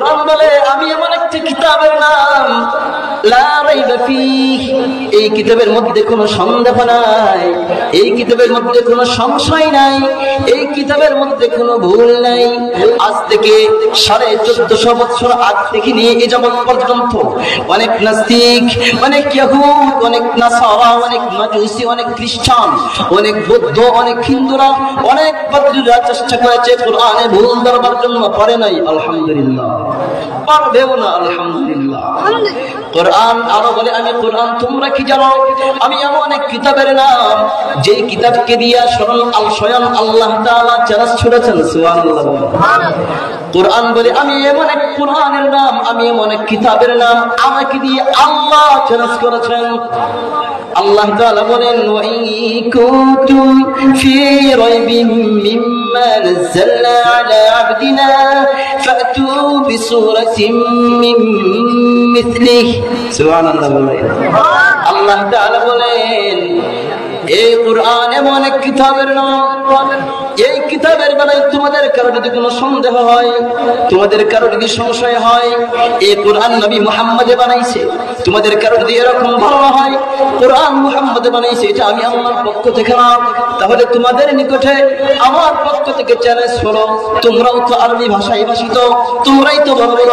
কোরআন বলে আমি এমন একটি কিতাবের নাম লা রাইবা ফীহি, এই কিতাবের মধ্যে কোনো সন্দেহ নাই, এই কিতাবের মধ্যে কোনো সংশয় নাই, এই কিতাবের মধ্যে কোনো ভুল নাই। আজ থেকে 1450 বছর আগ থেকে নিয়ে এই যাবত পর্যন্ত অনেক নাস্তিক, অনেক ইহুদ, অনেক নাসারা, অনেক মাজুসি, অনেক খ্রিস্টান, অনেক বৌদ্ধ, অনেক হিন্দুরা, অনেক পাদ্রীরা চেষ্টা করেছে কোরআনে ভুল ধরবার জন্য, পারে নাই। আলহামদুলিল্লাহ, পারবেও না। আলহামদুলিল্লাহ। কোরআন আরো বলে আমি কোরআন তোমরা কি জানো, আমি এমন এক কিতাবের নাম যেই কিতাবকে দিয়া স্বয়ং আল্লাহ তাআলা চ্যালেঞ্জ ছুড়েছেন। সুবহানাল্লাহ। কোরআন বলে আমি এমন এক কোরআনের নাম, আমি এমন এক কিতাবের নাম আমাকে দিয়ে আল্লাহ চ্যালেঞ্জ করেছেন। আল্লাহ তাআলা বলেন ওয়া ইন কুনতুম ফি রাইবিন মিম্মা নাযালনা আলা আবদিনা ফাতু বিসূরাতিন মিন মিসলিহি। সুবহানাল্লাহ। আল্লাহ তাআলা বলেন এই কোরআন এমন এক কিতাবের নাম, এই কিতাবের বেলায় তোমাদের কারো যদি কোনো সন্দেহ হয়, তোমাদের কারো যদি সংশয় হয়, এই কোরআন নবী মুহাম্মদে বানাইছে, তোমাদের কারো যদি এরকম ধারণা হয় কোরআন মুহাম্মদে বানাইছে, এটা আমি আল্লাহর পক্ষ থেকে না, তাহলে তোমাদের নিকটে আমার পক্ষ থেকে চ্যালেঞ্জ হলো, তোমরাও তো আরবি ভাষায় ভাষিত, তোমরাই তো বড় বড়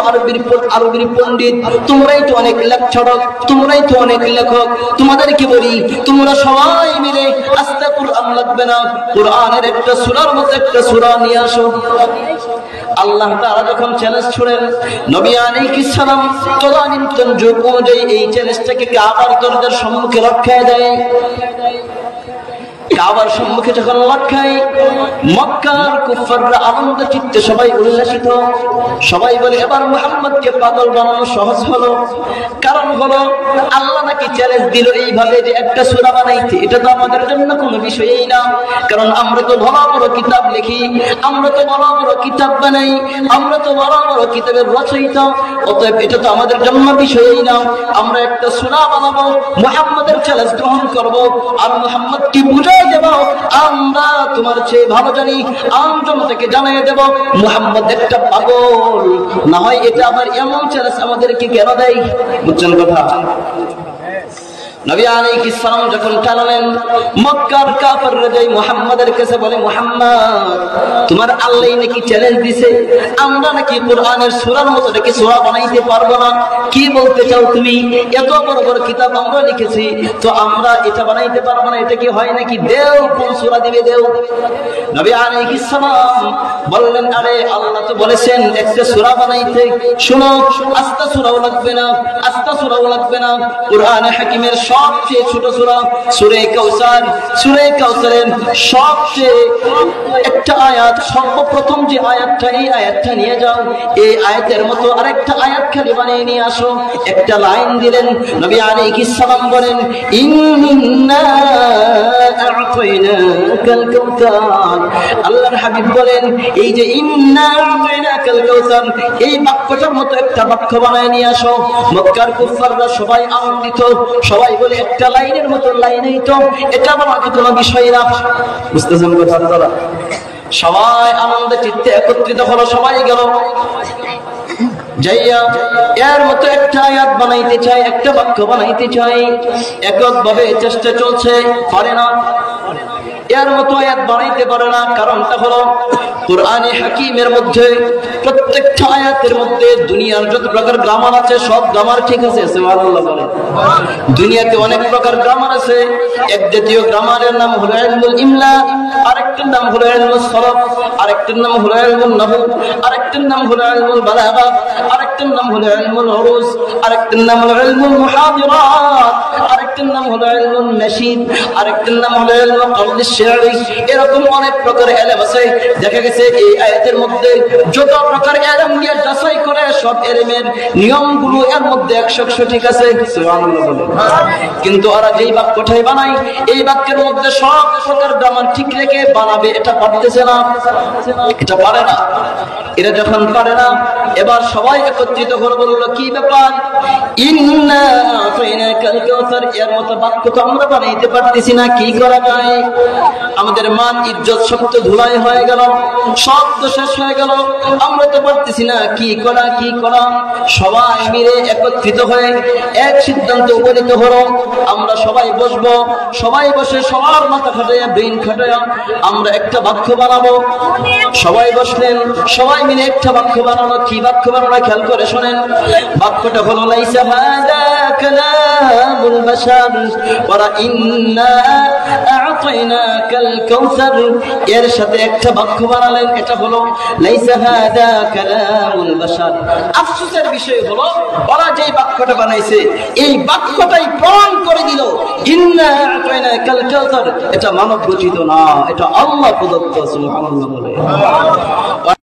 আরবির পণ্ডিত, তোমরাই তো অনেক লেখক, তোমরাই তো অনেক লেখক, তোমাদেরকে বলি তোমরা সবাই মিলে আস্তে কোরআন লাগবে না, কোরআনের একটা সূরার মতো একটা সূরা নিয়ে আসো। আল্লাহ তাআলা যখন চ্যালেঞ্জ ছুড়েন, নবী আলাইহিস সালাম তদানীন্তন যুগ অনুযায়ী এই চ্যালেঞ্জটাকে কাবার দরজার সম্মুখে রক্ষায় দেয়। কাবার সম্মুখে যখন লটকায়, মক্কার কুফাররা আনন্দ চিত্তে সবাই উল্লাসিত, সবাই বলে এবার মুহাম্মদকে পাগল বানানো সহজ হলো। কারণ হলো আল্লাহ নাকি চ্যালেঞ্জ দিল এইভাবে যে একটা সূরা বানাইতে, এটা তো আমাদের জন্য কোনো বিষয়ই না, কারণ আমরা তো বড় বড় কিতাব লিখি, আমরা তো বড় বড় কিতাব বানাই, আমরা তো বড় বড় কিতাবের রচয়িতা, অতএব এটা তো আমাদের জন্য বিষয়ই না, আমরা একটা সূরা বানাবো, মুহাম্মদের চ্যালেঞ্জ গ্রহণ করব, আর মুহাম্মদকে বুঝাই দেব আমরা তোমার চেয়ে ভালো জানি, আমজনতাকে জানিয়ে দেব মুহাম্মদ একটা পাগল। না হয় এটা আবার এমন চ্যালেঞ্জ আমাদেরকে কেন দেয়? বুঝছেন কথা? নবী আলাইহিস সালাম যখন টানলেন, মক্কার কাফেররা যাই মুহাম্মাদের কাছে বলে, মুহাম্মদ তোমার আল্লাহ নাকি চ্যালেঞ্জ দিছে, আমরা নাকি কোরআনের সূরার মতো নাকি সূরা বানাইতে পারবো না, কি বলতে চাও তুমি? এত বড় বড় কিতাব আমরা লিখেছি, তো আমরা এটা বানাইতে পারবো না, এটা কি হয় নাকি? দেও, কোন সূরা দিবে দেও। নবী আলাইহিস সালাম বললেন, আরে আল্লাহ তো বলেছেন একটা সূরা বানাইতে, শুনো আস্তা সূরাও লাগবে না, আস্তা সূরাও লাগবে না, কোরআনে হাকিমের সবচেয়ে ছোট সূরা সূরা কাউসার, সূরা কাউসারের সবচেয়ে একটা আয়াত, সর্বপ্রথম যে আয়াতটা, এই আয়াতটা নিয়ে যাও, এই আয়াতের মতো আরেকটা আয়াত খালি বানিয়ে নিয়ে আসো। একটা লাইন দিলেন, নবী আলাইহিস সালাম বলেন, ইন্না আ'তাইনাকাল কাউসার। আল্লাহর হাবিব বলেন, এই যে ইন্না আ'তাইনাকাল কাউসার, এই বাক্যটার মতো একটা বাক্য বানিয়ে নিয়ে আসো। মক্কার কুফাররা সবাই আনন্দিত, সবাই বলে একটা লাইনের মতো লাইনেই তো, এটা বানাতে কোনো বিষয় না। বুঝতেছেন কথা? সবাই আনন্দ চিত্তে একত্রিত হলো, সবাই গেল যাইয়া এর মতো একটা আয়াত বানাইতে চাই, একটা বাক্য বানাইতে চাই, এককভাবে চেষ্টা চলছে, পারে না, এর মতো আয়াত বানাইতে পারে না। কারণটা হলো কোরআনে হাকিমের মধ্যে প্রত্যেকটা আয়াতের মধ্যে দুনিয়ার যত প্রকার গ্রামার আছে সব গ্রামার ঠিক আছে। সুবহানাল্লাহ বলেন। দুনিয়াতে অনেক প্রকার গ্রামার আছে, এক জাতীয় গ্রামারের নাম হলো ইলমুল ইমলা, আরেকটার নাম হলো ইলমুস সরফ, আরেকটার নাম হলো ইলমুন নাহু, আরেকটার নাম হলো ইলমুল বালাগা, আরেকটার নাম হলো ইলমুল উরুস, আরেকটার নাম হলো ইলমুল মুহাদিরাত, আরেকটার নাম হলো ইলমুন নাশিদ, আরেকটার নাম হলো ইলমুল কওলিশ শি'রি। এরকম অনেক প্রকার ইলম আছে। দেখা গেছে এই আয়াতের মধ্যে যত প্রকার ইলম নিয়ে যাচাই করে সব ইলমের নিয়মগুলো এর মধ্যে 100% ঠিক আছে। সুবহানাল্লাহ বলেন। কিন্তু ওরা যেই বাক্যটাই বানায়, এই বাক্যের মধ্যে সব প্রকার গ্রামার ঠিক রেখে বানাবে, এটা পারতেছে না, এটা পারে না। এরা যখন পারে না, এবার সবাই একত্রিত হয়ে বলল, কি ব্যাপার? ইন্না আ'তাইনাকাল কাউসার, এর মতো বাক্য তো আমরা বানাইতে পারতেছি না, কি করা যায়? আমাদের মান ইজ্জত সব তো ধুলাই হয়ে গেল, সব তো শেষ হয়ে গেল, আমরা তো পারতেছি না, কি করা, কি করা, সবাই মিলে একত্রিত হয়ে এক সিদ্ধান্তে উপনীত হলো, আমরা সবাই বসবো, সবাই বসে সবার মাথা খাটাইয়া ব্রেন খাটাইয়া আমরা একটা বাক্য বানাবো। সবাই বসলেন, সবাই মিলে একটা বাক্য বানানো। কি বাক্য বানানো খেয়াল করে শোনেন। বাক্যটা হলো লাইসা হাদা কালামুল বাশার ওয়া ইন্না আ'তাইনাকাল কাউসার। এর সাথে একটা বাক্য বানালেন, এটা হলো লাইসা হাদা কালামুল বাশার। আফসোসের বিষয় হলো ওরা যে বাক্যটা বানাইছে এই বাক্যটাই প্রমাণ করে দিল ইন্না আ'তাইনাকাল কাউসার এটা মানব রচিত না, এটা আল্লাহ প্রদত্ত। সুবহানাল্লাহ বলে।